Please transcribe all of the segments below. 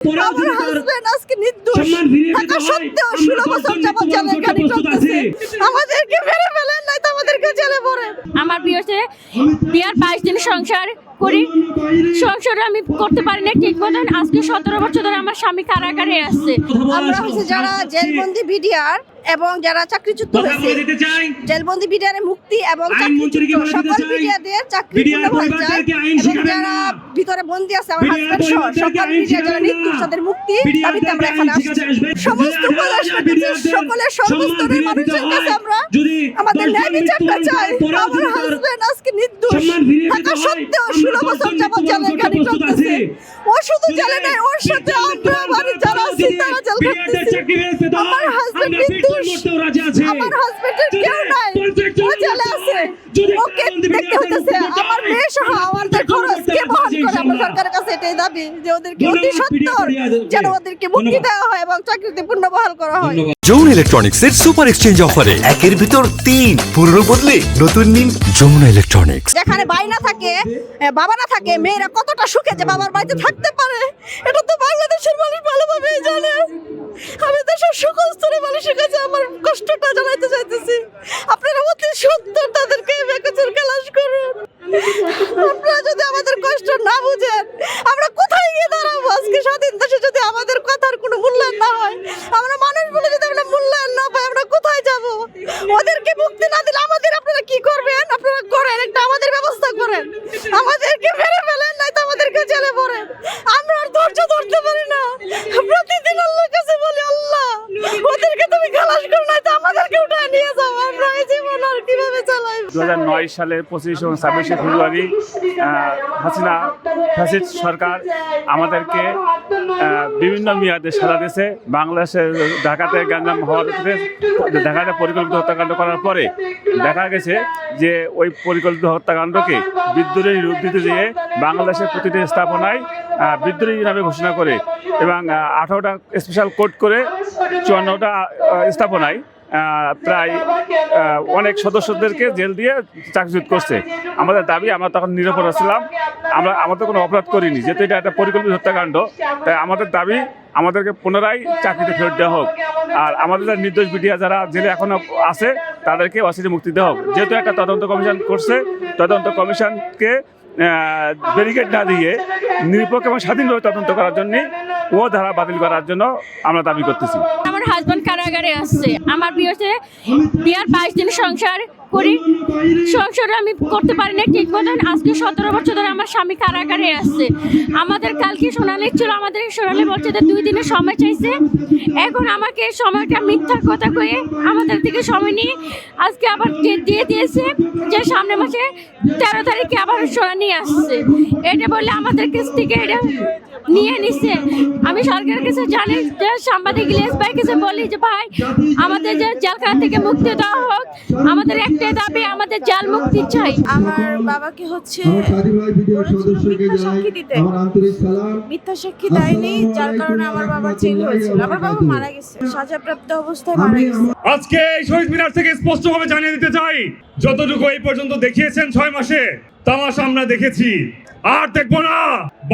আমার হাজবেন্ড আজকে নির্দোষ থাকা সত্ত্বেও 16 বছর যাবত জেলের গাড়ি চলতেছে। আমাদেরকে মেরে ফেলেন, নাই তো আমাদেরকে জেলে ভরেন। আমার বিয়েতে বিয়ার 22 দিন সংসার করি, সংসার আমি করতে পারি না ঠিক মতন। আজকে 17 বছর ধরে আমার স্বামী কারাগারে আছে। আমরা হচ্ছে যারা জেলবন্দি বিডিআর এবং যারা চাকরিচ্যুত হয়েছে, জেলবন্দি বিডিআরের মুক্তি এবং চাকরিচ্যুত সকল বিডিআরদের চাকরি পুনর্বহাল চাই, এবং যারা ভিতরে বন্দী আছে আমার হাজবেন্ড সহ সকল বিডিআর যারা নির্দোষ তাদের মুক্তি দাবিতে আমরা এখানে আসছি। সমস্ত প্রদেশের সকলের সর্বস্তরের মানুষের কাছে আমরা আমাদের ন্যায় বিচারটা চাই। আমার হাজবেন্ড আজকে নির্দোষ থাকা সত্ত্বেও 16 বছর যাবত জেলের গাড়ি চলতেছে। ও শুধু জেলে নাই, ওর সাথে আমরা বাড়ির যারা আছি তারা জেল খাটতেছি। আমার হাজবেন্ড নির্দোষ, আমার হাজবেন্ডের কেউ নাই, ও জেলে আছে, ওকে দেখতে হইতেছে। আমার মেয়ে সহ আমাদের খরচ কে বহন করে? আমরা সরকারের কাছে এটাই দাবি যে ওদেরকে অতি সত্বর যেন ওদেরকে মুক্তি দেওয়া হয় এবং চাকরিতে পুনর্বহাল করা হয়। যমুনা ইলেকট্রনিক্স এর সুপার এক্সচেঞ্জ অফারে একের ভিতর 3 পুরনো বদলে নতুন নিন যমুনা ইলেকট্রনিক্স। যেখানে ভাই না থাকে, বাবা না থাকে, মেয়েরা কতটা সুখে যে বাবার বাড়িতে থাকতে পারে এটা তো বাংলাদেশের মানুষ ভালোভাবেই জানে। আমি দেশের সকল স্তরের মানুষের কাছে আমার কষ্টটা জানাইতে চাইতেছি, আপনারা অতি সত্তর তাদেরকে বেকসুর খালাস করুন। আপনারা যদি আমাদের কষ্ট না বুঝেন আমরা কোথায় গিয়ে দাঁড়াবো? আজকে স্বাধীন দেশে যদি আমাদের কথার কোনো মূল্যায়ন না হয়, আমরা মানুষ বলে যদি আমরা মূল্যায়ন না পাই, আমরা কোথায় যাব? ওদেরকে মুক্তি না দিলে আমাদের আপনারা কি করবেন? আপনারা করেন, একটা আমাদের ব্যবস্থা করেন, আমাদেরকে মেরে ফেলেন, নাই তো আমাদেরকে জেলে ভরেন। আমরা আর ধৈর্য ধরতে পারি না, প্রতিদিন আল্লাহর কাছে বলি, আল্লাহ ওদেরকে তুমি খালাস করো, নাই তো আমাদেরকে উঠায় নিয়ে যাও। আমরা এই জীবন আর কিভাবে চালাই? 2009 সালের 25 এবং 26 ফেব্রুয়ারি হাসিনা ফ্যাসিস্ট সরকার আমাদেরকে বিভিন্ন মেয়াদে সাজা দিয়েছে। বাংলাদেশের ঢাকাতে গ্যাঞ্জাম হওয়ার ঢাকাতে পরিকল্পিত হত্যাকাণ্ড করার পরে দেখা গেছে যে ওই পরিকল্পিত হত্যাকাণ্ডকে বিদ্রোহী রূপ দিতে যেয়ে বাংলাদেশের প্রতিটি স্থাপনায় বিদ্রোহী নামে ঘোষণা করে এবং 18টা স্পেশাল কোড করে 54টা স্থাপনায় প্রায় অনেক সদস্যদেরকে জেল দিয়ে চাকরিচ্যুত করছে। আমাদের দাবি, আমরা তখন নিরপরাধ ছিলাম, আমাদের কোনো অপরাধ করিনি, যেহেতু এটা একটা পরিকল্পিত হত্যাকাণ্ড। তাই আমাদের দাবি আমাদেরকে পুনরায় চাকরিতে ফেরত দেওয়া হোক, আর আমাদের যারা নির্দোষ বিডিআর যারা জেলে এখনো আছে তাদেরকে অচিরে মুক্তি দেওয়া হোক। যেহেতু একটা তদন্ত কমিশন করছে, তদন্ত কমিশনকে ব্যারিকেড না দিয়ে নিরপেক্ষ এবং স্বাধীনভাবে তদন্ত করার জন্য ও ধারা বাতিল করার জন্য আমরা দাবি করতেছি। আমার হাজবেন্ড কারাগারে আছে। আমার বিয়েতে বিয়ার 22 দিন সংসার করি, সংসার আমি করতে পারি না ঠিক মতন। আজকে 17 বছর ধরে আমার স্বামী কারাগারে আছে। আমাদের কালকে শুনানি ছিল, আমাদের শুনানি বলছে যে 2 দিনের সময় চাইছে। এখন আমাকে সময়টা মিথ্যার কথা কয়ে আমাদের থেকে সময় নিয়ে আজকে আবার ডেট দিয়ে দিয়েছে যে সামনের মাসে 13 তারিখে আবার শুনানি আসছে। এটা বলে আমাদের কাছ থেকে এটা নিয়ে নিচ্ছে। আমি সরকারের কাছে জানি যে সাংবাদিক ইলিয়াস ভাই কাছে বলি যে ভাই আমাদের যে জেলখানা থেকে মুক্তি দেওয়া হোক, আমাদের একটাই দাবি, আমাদের জেল মুক্তি চাই। আমার বাবাকে হচ্ছে মিথ্যা সাক্ষী দেয়নি, যার কারণে আমার বাবা জেল হয়েছিল। আমার বাবা মারা গেছে, সাজাপ্রাপ্ত অবস্থায় মারা গেছে। আজকে এই শহীদ মিনার থেকে স্পষ্টভাবে জানিয়ে দিতে চাই, যতটুকু এই পর্যন্ত দেখিয়েছেন 6 মাসে তামাশা আমরা দেখেছি, আর দেখবো না।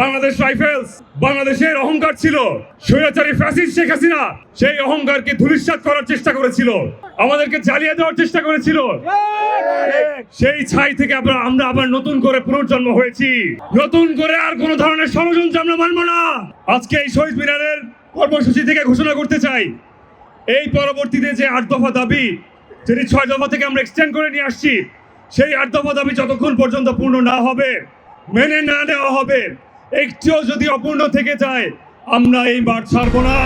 বাংলাদেশ রাইফেলস বাংলাদেশের অহংকার ছিল। স্বৈরাচারী ফ্যাসিস্ট শেখ হাসিনা সেই অহংকারকে ধূলিসাৎ করার চেষ্টা করেছিল, আমাদেরকে জ্বালিয়ে দেওয়ার চেষ্টা করেছিল। সেই ছাই থেকে আমরা আবার নতুন করে পুনর্জন্ম হয়েছি। নতুন করে আর কোন ধরনের ষড়যন্ত্র আমরা মানব না। আজকে এই শহীদ মিনারের কর্মসূচি থেকে ঘোষণা করতে চাই, এই পরবর্তীতে যে 8 দফা দাবি, যেটি 6 দফা থেকে আমরা এক্সটেন্ড করে নিয়ে আসছি, সেই 8 দফা দাবি যতক্ষণ পর্যন্ত পূর্ণ না হবে, মেনে না নেওয়া হবে, একটিও যদি অপূর্ণ থেকে যায়, আমরা এই মাঠ ছাড়বো না।